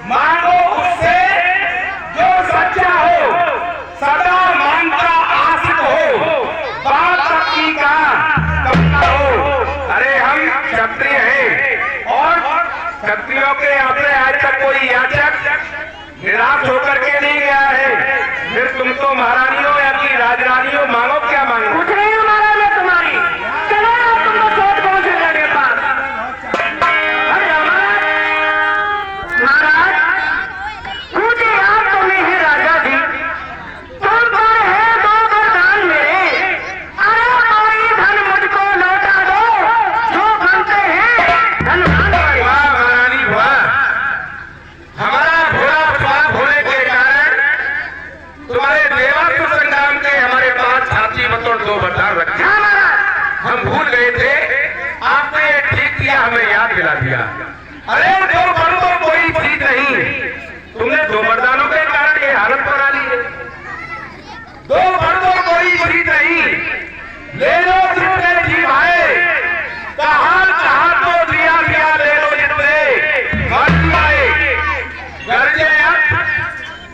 मानो उससे जो सच्चा हो, सदा मानता आशिक हो, बात सच्ची का कपड़ा हो। अरे हम क्षत्रिय हैं और क्षत्रियों के यहाँ से आज तक कोई याचक निराश होकर के नहीं गया है। फिर तुम तो महारानियों या की राजरानियों, मांगो क्या मांगो? कुछ नहीं हमारा में तुम्हारी, चलो तुमको सोच पहुंचे मेरे पास। अरे महाराज पूछे आप तुम्हें ही राजा जी, तुम पर है दो वरदान मेरे। अरे कोई धन मुझको लौटा दो, जो बनते हैं धनवान। वाह महारानी वाह, हमारा भोला होने के कारण तुम्हारे देवासुर संग्राम के हमारे पास छाती मतोड़ दो वरदान रखे। हम भूल गए थे, आपने ठीक किया, हमें याद दिला दिया। अरे दो बड़ों तो कोई चीज नहीं, तुमने दो वरदानों के कारण ये हालत बना ली है। दो बड़ों कोई चीज नहीं, ले लो जितने जी भाई, कहा तो दिया दिया, ले लो जितने मर्जी आए, गरजे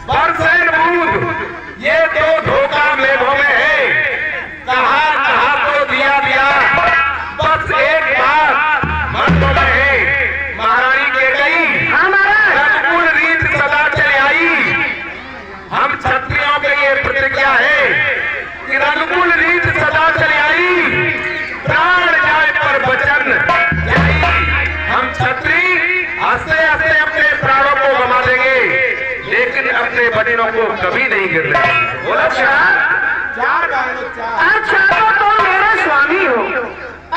बरसें बूंद, ये तो धोखा मेघों में है। कहा तो दिया दिया, बस एक बात मर्दों में है। महारानी के गई रघुकुल रीत सदा चली आई। हम क्षत्रियों के ये प्रतिज्ञा है कि रघुकुल रीत सदा चली आई, प्राण जाए पर वचन जाई। हम क्षत्रिय हंसते हंसते अपने प्राणों को गंवा देंगे, लेकिन अपने बचनों को कभी नहीं गिरने देंगे। बोला अच्छा तो तुम मेरे स्वामी हो,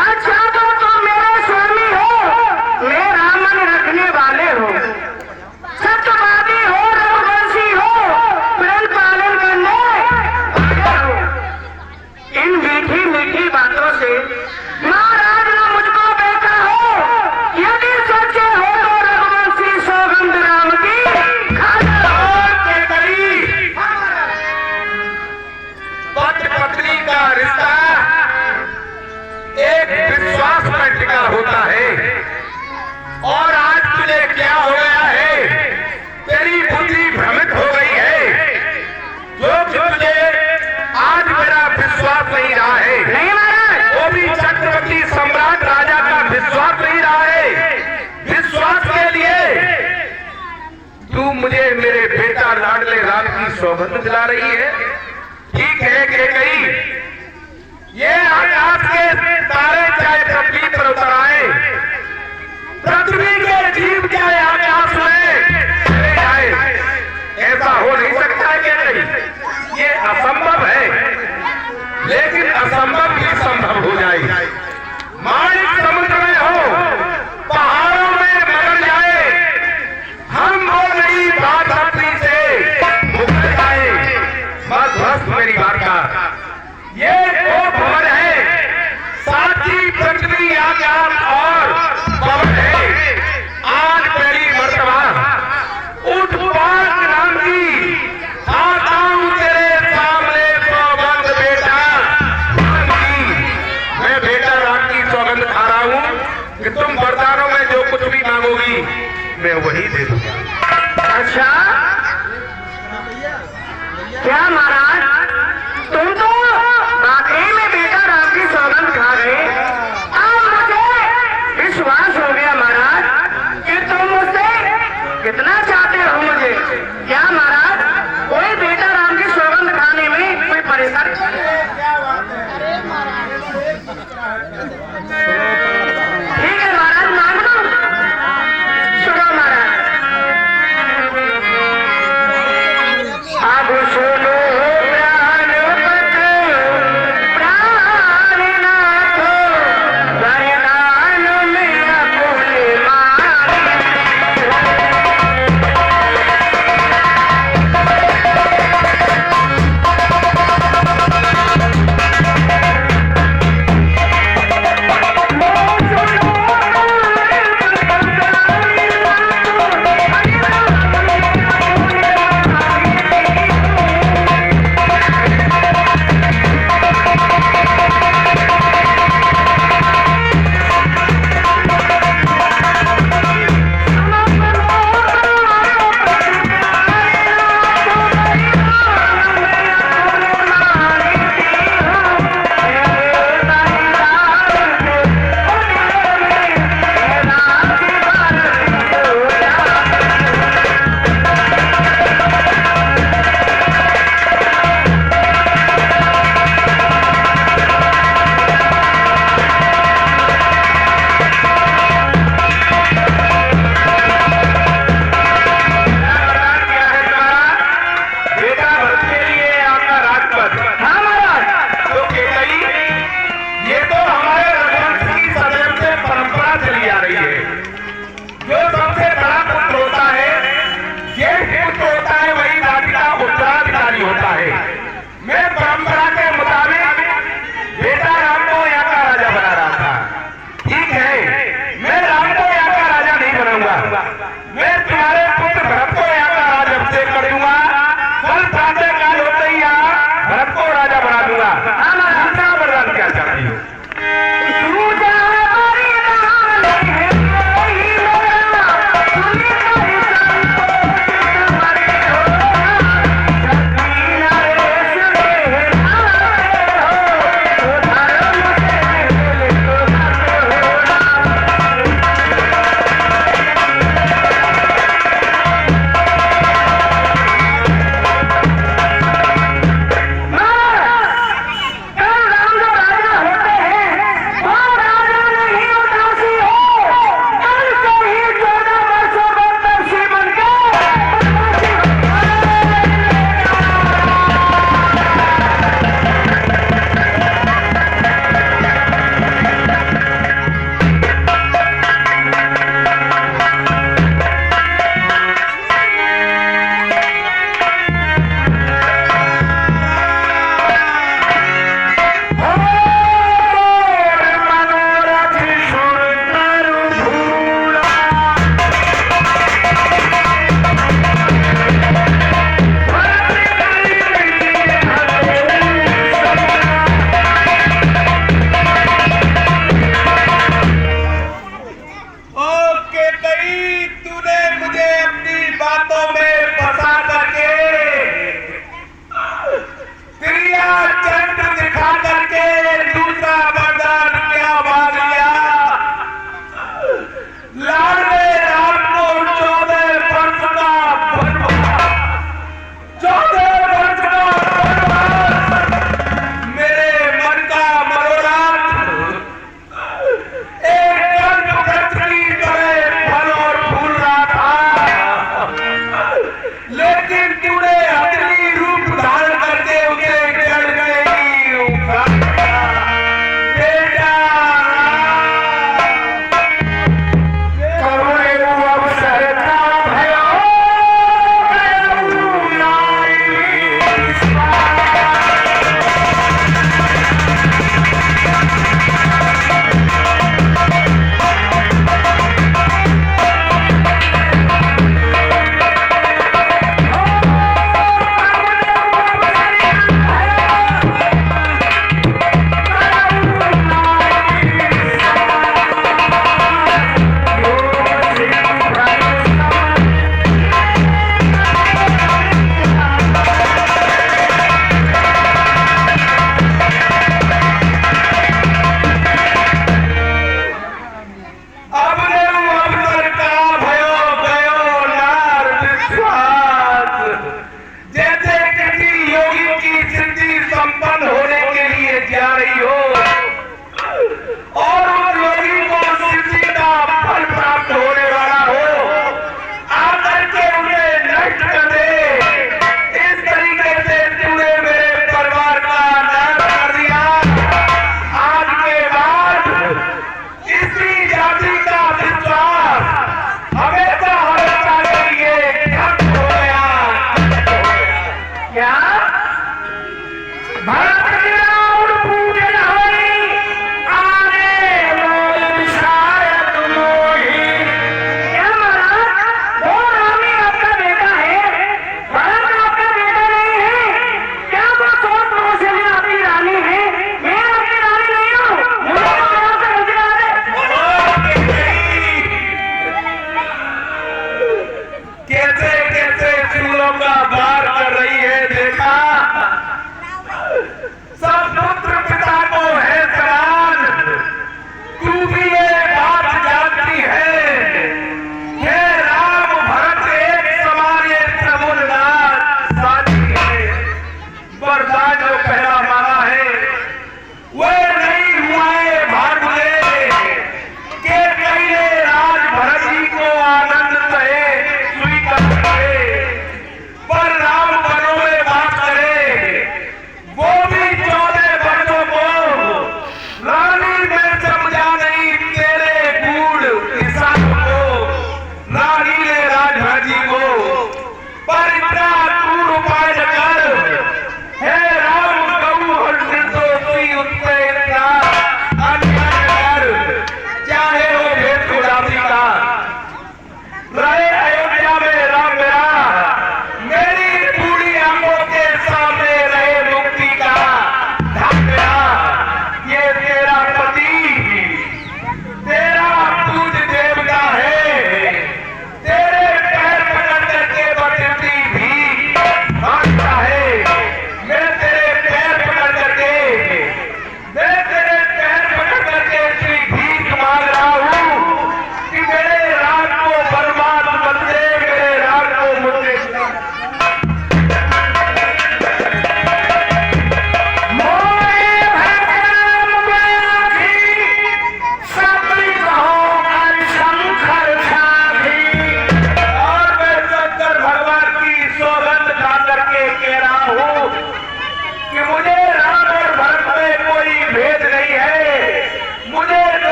अच्छा तो तुम मेरे स्वामी हो, मेरा मन रखने वाले हो, सत्यवादी हो, रघुवंशी हो, प्रेम पालन करने वाले हो। इन मीठी मीठी लाडला लाडले राम की सौगंध दिला रही है। ठीक है कि कहीं ये आकाश के तारे चाहे पृथ्वी पर उतर आए, पृथ्वी के जीव चाहे आकाश में चले जाए, ऐसा हो नहीं सकता कि नहीं। ये असंभव है, लेकिन असंभव भी संभव हो जाए। माणिक समुद्र में हो, पहाड़ों में मगर जाए, हम वो नहीं बात धरती से मुकर जाए। बस मेरी बात का ये दो भवन है, साथी पृथ्वी आकाश और पवन है। आज पहली मर्तबा उठ पाक नाम की आता हूं तेरे सामने सौगंध बेटा राम की। मैं बेटा राम की सौगंध खा रहा हूं कि तुम वरदानों में जो कुछ भी मांगोगी मैं वही दे दूंगा। अच्छा क्या महाराज, तुम तो वाकई में बेटा राम की सौगंध खा गए। अब मुझे विश्वास हो गया महाराज कि तुम मुझसे कितना चाहते हो मुझे। क्या महाराज, कोई बेटा राम की सौगंध खाने में कोई परेशानी? ठीक है महाराज, मांग लो। सुनो महाराज, अब सुनो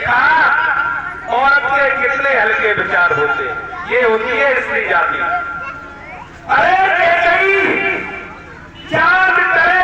देखा औरत के कितने हल्के विचार होते हैं। ये होती है स्त्री जाति। अरे केकई चांद तले